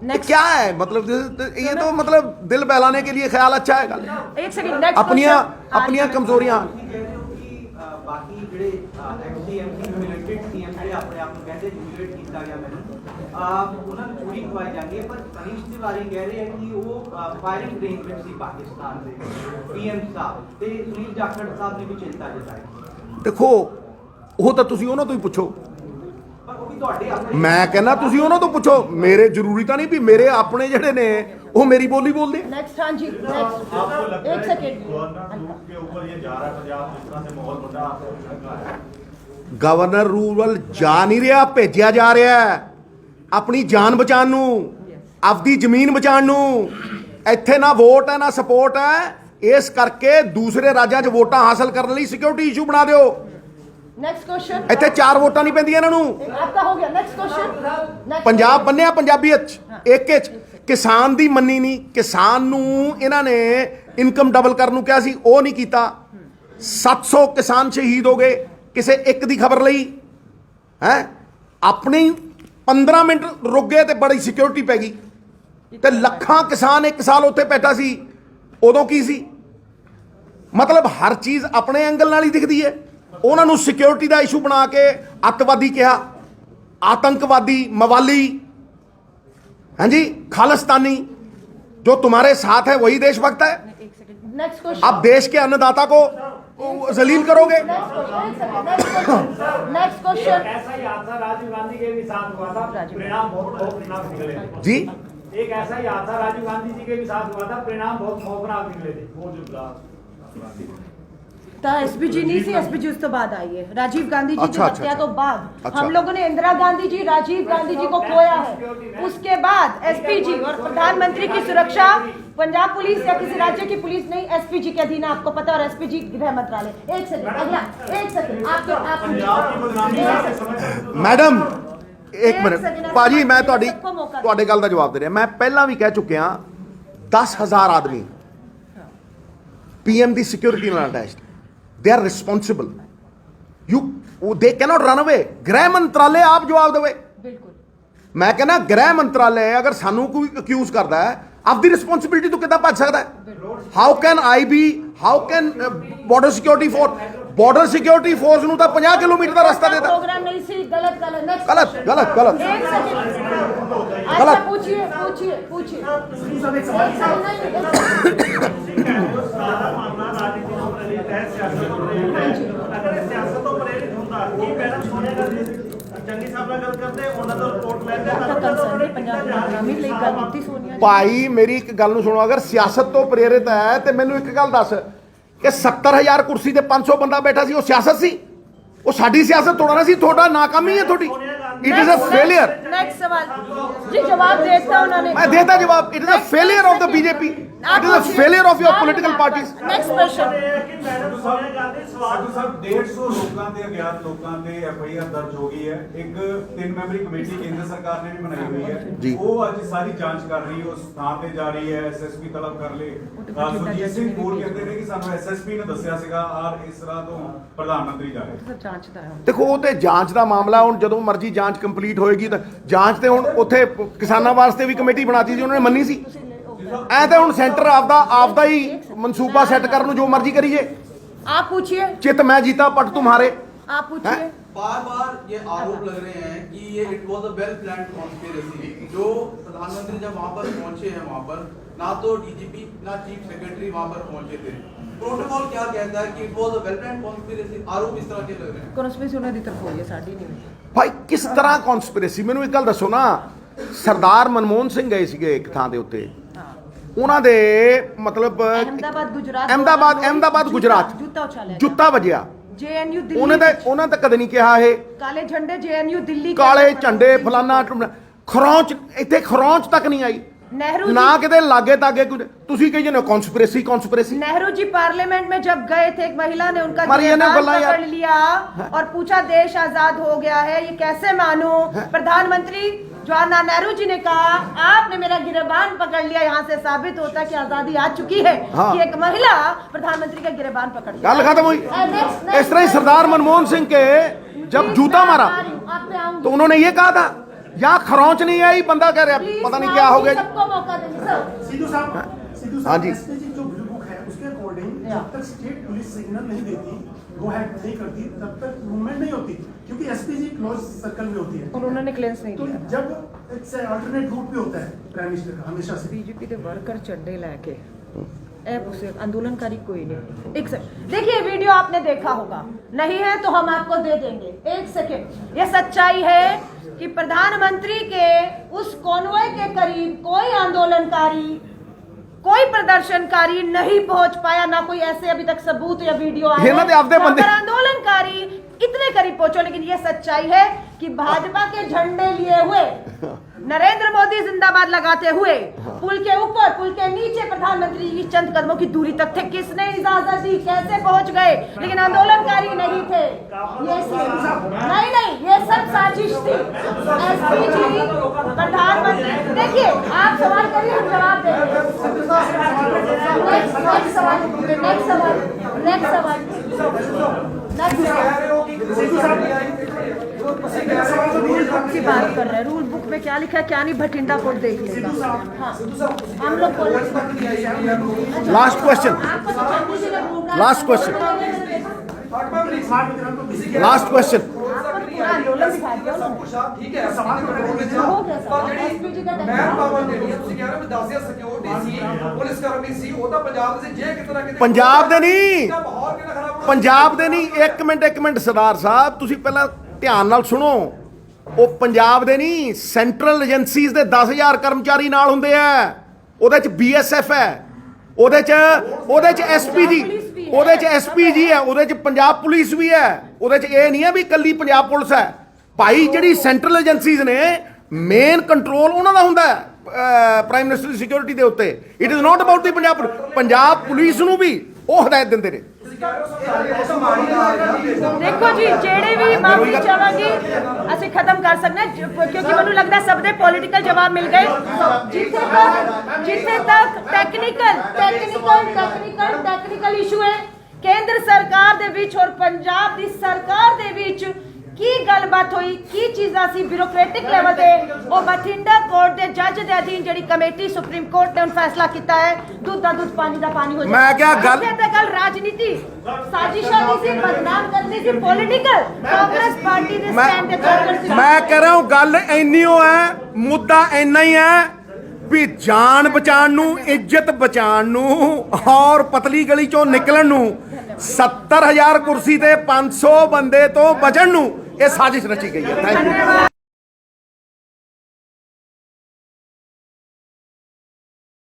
ये क्या है मतलब? ये तो मतलब दिल बहलाने के लिए ख्याल अच्छा है। एक सेकंड। अपनियां कमजोरियां ਬਾਕੀ ਜਿਹੜੇ ਐਮਸੀ ਮਿਲਿਟਰੀ ਸੀਐਮ ਜਿਹੜੇ ਆਪਣੇ ਆਪ ਨੂੰ ਕਹਿੰਦੇ ਜੂਨੀਅਰ ਕੀਤਾ ਗਿਆ ਮੈਨੂੰ ਉਹਨਾਂ ਨੂੰ ਚੋਰੀ ਖਵਾਈ ਜਾਂਦੀ ਹੈ, ਪਰ ਤਨੀਸ਼ ਤਿਵਾਰੀ ਕਹਿ ਰਹੇ ਆ ਕਿ ਉਹ ਫਾਇਰਿੰਗ ਰੇਂਜ ਵਿੱਚ ਸੀ ਪਾਕਿਸਤਾਨ ਦੇ ਪੀਐਮ ਸਾਹਿਬ ਤੇ ਸੁਨੀਲ ਜਾਖੜ ਸਾਹਿਬ ਨੇ ਵੀ ਚਿੰਤਾ ਜਤਾਈ। ਦੇਖੋ ਉਹ ਤਾਂ ਤੁਸੀਂ ਉਹਨਾਂ ਤੋਂ ਹੀ ਪੁੱਛੋ। ਪਰ ਉਹ ਵੀ ਤੁਹਾਡੇ ਆਪਣੇ ਮੈਂ ਕਹਿੰਦਾ ਤੁਸੀਂ ਉਹਨਾਂ ਤੋਂ ਪੁੱਛੋ, ਮੇਰੇ ਜ਼ਰੂਰੀ ਤਾਂ ਨਹੀਂ ਵੀ ਮੇਰੇ ਆਪਣੇ ਜਿਹੜੇ ਨੇ ਉਹ ਮੇਰੀ ਬੋਲੀ ਬੋਲਦੇ। नेक्स्ट हाँ जी नेक्स्ट एक सेकंड। के ऊपर ये जा रहा है पंजाब, जिस तरह से माहौल बन रहा है, ਗਵਰਨਰ ਰੂਲ ਜਾ ਨਹੀਂ ਰਿਹਾ, ਭੇਜਿਆ ਜਾ ਰਿਹਾ ਹੈ ਆਪਣੀ ਜਾਨ ਬਚਾਉਣ ਨੂੰ, ਆਪਦੀ ਜ਼ਮੀਨ ਬਚਾਉਣ ਨੂੰ। ਇੱਥੇ ਨਾ ਵੋਟ ਹੈ ਨਾ ਸਪੋਰਟ ਹੈ, ਇਸ ਕਰਕੇ ਦੂਸਰੇ ਰਾਜਾਂ 'ਚ ਵੋਟਾਂ ਹਾਸਲ ਕਰਨ ਲਈ ਸਿਕਿਉਰਿਟੀ ਇਸ਼ੂ ਬਣਾ ਦਿਓ। Next question. ਇੱਥੇ 4 ਵੋਟਾਂ ਨਹੀਂ ਪੈਂਦੀਆਂ ਇਹਨਾਂ ਨੂੰ। आपका हो गया। Next question. ਪੰਜਾਬ ਬੰਨਿਆ ਪੰਜਾਬੀਅਤ 'ਚ, ਏਕੇ 'ਚ ਕਿਸਾਨ ਦੀ ਮੰਨੀ ਨਹੀਂ, ਕਿਸਾਨ ਨੂੰ ਇਹਨਾਂ ਨੇ ਇਨਕਮ ਡਬਲ ਕਰਨ ਨੂੰ ਕਿਹਾ ਸੀ, ਉਹ ਨਹੀਂ ਕੀਤਾ। 700 ਕਿਸਾਨ ਸ਼ਹੀਦ ਹੋ ਗਏ ਕਿਸੇ ਇੱਕ ਦੀ ਖਬਰ ਲਈ ਹੈ। ਆਪਣੀ 15 ਮਿੰਟ ਰੁਕ ਗਏ ਤੇ ਬੜੀ ਸਿਕਿਉਰਿਟੀ ਪੈ ਗਈ ਤੇ ਲੱਖਾਂ ਕਿਸਾਨ ਇੱਕ ਸਾਲ ਉੱਥੇ ਬੈਠਾ ਸੀ, ਉਦੋਂ ਕੀ ਸੀ? ਮਤਲਬ ਹਰ ਚੀਜ਼ ਆਪਣੇ ਐਂਗਲ ਨਾਲ ਹੀ ਦਿਖਦੀ ਹੈ। ਉਹਨਾਂ ਨੂੰ ਸਿਕਿਉਰਿਟੀ ਦਾ ਇਸ਼ੂ ਬਣਾ ਕੇ ਅੱਤਵਾਦੀ ਕਿਹਾ, आतंकवादी, मवाली, हाँ जी, खालिस्तानी। जो तुम्हारे साथ है वही देशभक्त है। नेक्स्ट क्वेश्चन, आप देश के अन्नदाता को जलील करोगे। नेक्स्ट क्वेश्चन, ऐसा ही हादसा राजीव गांधी के भी साथ हुआ था, परिणाम बहुत खौफनाक निकले थे। जी, एक ऐसा ही हादसा राजीव गांधी जी के भी साथ हुआ था, परिणाम बहुत खौफनाक निकले थे। वो जो एसपीजी नहीं सी, एसपीजी उस तो बाद आई है। राजीव गांधी जी की अच्छा, हत्या तो बाद अच्छा। हम लोगों ने इंदिरा गांधी जी, राजीव गांधी जी को खोया है। उसके बाद एसपीजी और प्रधानमंत्री की सुरक्षा पंजाब पुलिस या किसी राज्य की पुलिस नहीं, एसपीजी के अधीन है, आपको पता है। और एसपीजी गृह मंत्रालय। एक सेकंड, अगला एक सेकंड, मैडम एक मिनट भाजी, मैं ਤੁਹਾਡੀ ਗੱਲ ਦਾ ਜਵਾਬ ਦੇ ਰਿਹਾ। ਮੈਂ ਪਹਿਲਾਂ ਵੀ ਕਹਿ ਚੁੱਕਿਆ 10,000 ਆਦਮੀ ਪੀਐਮ ਦੀ ਸਿਕਿਉਰਿਟੀ ਨਾਲ attached. they are responsible, they cannot run away। गृह मंत्रालय आप जवाब देवे। बिल्कुल मैं कहना गृह मंत्रालय अगर सानू कोई अक्यूज करता है, आपकी रिस्पॉन्सिबिलिटी तो कितना भज सकता है? How can I be, how can border security force ਨੂੰ ਤਾਂ 50 किलोमीटर ਦਾ ਰਸਤਾ देता। प्रोग्राम नहीं सी, गलत गलत। नेक्स्ट गलत गलत गलत एक सेकंड, गलत। पूछिए पूछिए पूछिए। अगर सियासत तो प्रेरित होता कि मैडम सोनिया गांधी चंगी साहब ਨਾਲ ਗੱਲ ਕਰਦੇ ਉਹਨਾਂ ਦਾ ਰਿਪੋਰਟ ਲੈਂਦੇ। ਭਾਈ ਮੇਰੀ ਇੱਕ ਗੱਲ ਨੂੰ ਸੁਣੋ, ਅਗਰ ਸਿਆਸਤ ਤੋਂ ਪ੍ਰੇਰਿਤ ਹੈ ਤੇ ਮੈਨੂੰ ਇੱਕ ਗੱਲ ਦੱਸ ਕਿ 70,000 ਕੁਰਸੀ ਤੇ 500 ਬੰਦਾ ਬੈਠਾ ਸੀ, ਉਹ ਸਿਆਸਤ ਸੀ? ਉਹ ਸਾਡੀ ਸਿਆਸਤ ਥੋੜਾ ਨਾ ਸੀ, ਤੁਹਾਡਾ ਨਾਕਾਮੀ ਹੈ ਤੁਹਾਡੀ। It is a failure. Next सवाल जी, जवाब देता उन्होंने, मैं देता जवाब। It is a failure of the BJP, it is a failure of your political parties. Next question, madam Sonia Gandhi सवाल ਸਾਹਿਬ 150 ਲੋਕਾਂ ਤੇ ਅਗਿਆਤ ਲੋਕਾਂ ਤੇ ਐਫਆਈਆਰ ਦਰਜ ਹੋ ਗਈ ਹੈ। ਇੱਕ 3 ਮੈਂਬਰੀ ਕਮੇਟੀ ਕੇਂਦਰ ਸਰਕਾਰ ਨੇ ਵੀ ਬਣਾਈ ਹੋਈ ਹੈ, ਉਹ ਅੱਜ ਸਾਰੀ ਜਾਂਚ ਕਰ ਰਹੀ ਹੈ, ਉਸ ਥਾਂ ਤੇ ਜਾ ਰਹੀ ਹੈ। ਐਸਐਸਪੀ ਤਲਬ ਕਰ ਲੇ। ਸੁਰਜੀਤ ਸਿੰਘ ਬੋਲ ਕਹਿੰਦੇ ਨੇ ਕਿ ਸਾਨੂੰ ਐਸਐਸਪੀ ਨੇ ਦੱਸਿਆ ਸੀਗਾ ਔਰ ਇਸ ਤਰ੍ਹਾਂ ਤੋਂ ਪ੍ਰਧਾਨ ਮੰਤਰੀ ਜਾ ਰਹੇ। जांचता है। ਦੇਖੋ ਉਹ ਤੇ ਜਾਂਚ ਦਾ ਮਾਮਲਾ, ਹੁਣ ਜਦੋਂ ਮਰਜ਼ੀ ਜਾਂਚ ਕੰਪਲੀਟ ਹੋਏਗੀ ਤਾਂ ਜਾਂਚ ਤੇ ਹੁਣ ਉੱਥੇ ਕਿਸਾਨਾਂ ਵਾਸਤੇ ਵੀ ਕਮੇਟੀ ਬਣਾਤੀ ਸੀ, ਉਹਨਾਂ ਨੇ ਮੰਨੀ ਸੀ। ਐ ਤਾਂ ਹੁਣ ਸੈਂਟਰ ਆਪਦਾ ਹੀ ਮਨਸੂਬਾ ਸੈੱਟ ਕਰਨ ਨੂੰ ਜੋ ਮਰਜ਼ੀ ਕਰੀਏ। आप पूछिए, चित मैं जीता पट तुम्हारे। आप पूछिए। बार बार ये आरोप लग रहे हैं कि ये it was a well planned conspiracy. जो प्रधानमंत्री जब वहां पर पहुंचे हैं, वहां पर ना तो डीजीपी ना चीफ सेक्रेटरी वहां पर पहुंचे थे। प्रोटोकॉल क्या कहता है कि it was a well planned conspiracy? आरोप इस तरह के लग रहे हैं। कॉन्स्पिरेसी उन्होंने दी तरफ हुई है, साडी नहीं हुई। ਭਾਈ ਕਿਸ ਤਰ੍ਹਾਂ ਕੌਨਸਪੀਰੇਸੀ? ਮੈਨੂੰ ਇੱਕ ਗੱਲ ਦੱਸੋ ਨਾ, ਸਰਦਾਰ ਮਨਮੋਹਨ ਸਿੰਘ ਗਏ ਸੀਗੇ ਇੱਕ ਥਾਂ ਦੇ ਉੱਤੇ, ਉਹਨਾਂ ਦੇ ਮਤਲਬ ਅਹਿਮਦਾਬਾਦ ਗੁਜਰਾਤ ਜੁੱਤਾ ਵੱਜਿਆ। जेएनयू ਉਹਨਾਂ ਤਾਂ ਕਦੇ ਨਹੀਂ ਕਿਹਾ ਇਹ काले झंडे, जेएनयू दिल्ली, ਕਾਲੇ ਝੰਡੇ ਫਲਾਨਾ ਖਰੌਂਚ, ਇੱਥੇ ਖਰੌਂਚ ਤੱਕ ਨਹੀਂ ਆਈ। नेहरू ਨਾ ਕਿਤੇ ਲਾਗੇ ਤਾਗੇ ਤੁਸੀਂ ਕਹੀ ਜਾਂਦੇ ਕੌਨਸਪੀਰੇਸੀ। नेहरू जी पार्लियामेंट में जब गए थे, एक महिला ने उनका मरिया ने गिरबान बोला यार। पकड़ लिया और पूछा देश आजाद हो गया है, ये कैसे मानूं? प्रधानमंत्री जवाहरलाल नेहरू जी ने कहा आपने मेरा गिरबान पकड़ लिया, यहाँ से साबित होता है कि आजादी आ चुकी है कि एक महिला प्रधानमंत्री का गिरबान पकड़ लिया। ਗੱਲ खत्म हुई। इस तरह ही सरदार मनमोहन सिंह के जब जूता मारा तो उन्होंने ये कहा था यहाँ खरौंच नहीं आई, बंदा कह रहा पता नहीं क्या हो गया। सबको मौका देंगे सर। सिद्धू साहब, हाँ जी। एसपीजी जो ब्लू बुक है उसके अकॉर्डिंग जब तक स्टेट पुलिस सिग्नल नहीं देती, गो हेड नहीं करती, तब तक मूवमेंट नहीं होती, क्योंकि एसपीजी क्लोज सर्कल में होती है। और उन्होंने क्लेंस नहीं तो दिया। जब एक से अल्टरनेट रूट पे होता है प्राइम मिनिस्टर का हमेशा से। बीजेपी के वर्कर झंडे लेके उसे आंदोलनकारी कोई नहीं। एक सेकंड देखिए, वीडियो आपने देखा होगा, नहीं है तो हम आपको दे देंगे। एक सेकंड, ये सच्चाई है कि प्रधानमंत्री के उस कॉन्वॉय के करीब कोई आंदोलनकारी, कोई प्रदर्शनकारी नहीं पहुंच पाया, ना कोई ऐसे अभी तक सबूत या वीडियो आए हैं। आंदोलनकारी इतने करीब पहुंचो। लेकिन ये सच्चाई है कि भाजपा के झंडे लिए हुए, नरेंद्र मोदी जिंदाबाद लगाते हुए, पुल के ऊपर पुल के नीचे प्रधानमंत्री जी चंद कदमों की दूरी तक थे। किसने इजाजत दी, कैसे पहुंच गए? लेकिन आंदोलनकारी नहीं थे। ये नहीं, ये सब साजिश थी। एसपीजी प्रधानमंत्री देखिए आप सवाल करिए, हम जवाब देंगे। नेक्स्ट सवाल की बात कर रहे हैं, रूल बुक में क्या लिखा है क्या नहीं, भटिंडा कोड देख लेगा। हाँ, हम लोग last question, last question, last question. ठीक है ਪੰਜਾਬ ਦੇ ਨਹੀਂ, ਪੰਜਾਬ ਦੇ ਨਹੀਂ, ਇੱਕ ਮਿੰਟ ਸਰਦਾਰ ਸਾਹਿਬ, ਤੁਸੀਂ ਪਹਿਲਾਂ ਧਿਆਨ ਨਾਲ ਸੁਣੋ। ਉਹ ਪੰਜਾਬ ਦੇ ਨਹੀਂ, ਸੈਂਟਰਲ ਏਜੰਸੀਜ਼ ਦੇ 10,000 ਕਰਮਚਾਰੀ ਨਾਲ ਹੁੰਦੇ ਆ। ਉਹਦੇ ਚ BSF ਹੈ, ਉਹਦੇ ਚ SPG, ਉਹਦੇ ਚ SPG ਹੈ, ਉਹਦੇ ਚ ਪੰਜਾਬ ਪੁਲਿਸ ਵੀ ਹੈ। ਉਹਦੇ ਚ ਇਹ ਨਹੀਂ ਹੈ ਵੀ ਇਕੱਲੀ ਪੰਜਾਬ ਪੁਲਿਸ ਹੈ ਭਾਈ। ਜਿਹੜੀ ਸੈਂਟਰਲ ਏਜੰਸੀਜ਼ ਨੇ ਮੇਨ ਕੰਟਰੋਲ ਉਹਨਾਂ ਦਾ ਹੁੰਦਾ ਹੈ ਪ੍ਰਾਈਮ ਮਿਨਿਸਟਰ ਦੀ ਸਿਕਿਉਰਿਟੀ ਦੇ ਉੱਤੇ। It is not about the Punjab police ਨੂੰ ਵੀ ਉਹ ਹਦਾਇਤ ਦਿੰਦੇ ਨੇ। देखो जी, जेड़े भी माफी चाहांगी ਅਸੀਂ ਖਤਮ ਕਰ ਸਕਦੇ ਹਾਂ, ਕਿਉਂਕਿ ਮੈਨੂੰ ਲੱਗਦਾ ਸਭ ਦੇ ਪੋਲੀਟੀਕਲ ਜਵਾਬ ਮਿਲ ਗਏ। ਜਿੱਥੇ ਤੱਕ ਟੈਕਨੀਕਲ ਇਸ਼ੂ ਹੈ ਕੇਂਦਰ ਸਰਕਾਰ ਦੇ ਵਿੱਚ ਔਰ ਪੰਜਾਬ ਦੀ ਸਰਕਾਰ ਦੇ ਵਿੱਚ ਕੀ ਗੱਲਬਾਤ ਹੋਈ, ਕੀ ਚੀਜ਼ਾਂ ਸੀ ਬਿਊਰੋਕ੍ਰੈਟਿਕ ਲੈਵਲ ਤੇ, ਉਹ ਬਠਿੰਡਾ ਕੋਰਟ ਦੇ ਜੱਜ ਦੇ ਅਧੀਨ ਜਿਹੜੀ ਕਮੇਟੀ ਸੁਪਰੀਮ ਕੋਰਟ ਨੇ ਹੁਣ ਫੈਸਲਾ ਕੀਤਾ ਹੈ, ਦੁੱਧ ਦਾ ਦੁੱਧ ਪਾਣੀ ਦਾ ਪਾਣੀ ਹੋ ਜਾਏ। ਮੈਂ ਕਿਹਾ ਗੱਲ ਰਾਜਨੀਤੀ ਸਾਜ਼ਿਸ਼ਾਂ ਦੀ ਸੀ, ਬਦਨਾਮ ਕਰਨੀ ਸੀ, ਪੋਲੀਟੀਕਲ ਕਾਂਗਰਸ ਪਾਰਟੀ ਦੇ ਸਟੈਂਡ ਦੇ ਤੌਰ ਤੇ। ਮੈਂ ਕਹਿ ਰਿਹਾ ਹਾਂ ਗੱਲ ਇੰਨੀ ਹੋ ਹੈ, ਮੁੱਦਾ ਇੰਨਾ ਹੀ ਹੈ ਵੀ ਜਾਨ ਬਚਾਉਣ ਨੂੰ, ਇੱਜ਼ਤ ਬਚਾਉਣ ਨੂੰ ਔਰ ਪਤਲੀ ਗਲੀ ਚੋਂ ਨਿਕਲਣ ਨੂੰ, 70,000 ਕੁਰਸੀ ਤੇ 500 ਬੰਦੇ ਤੋਂ ਬਚਣ ਨੂੰ ਇਹ ਸਾਜ਼ਿਸ਼ ਰਚੀ ਗਈ ਹੈ। Thank you.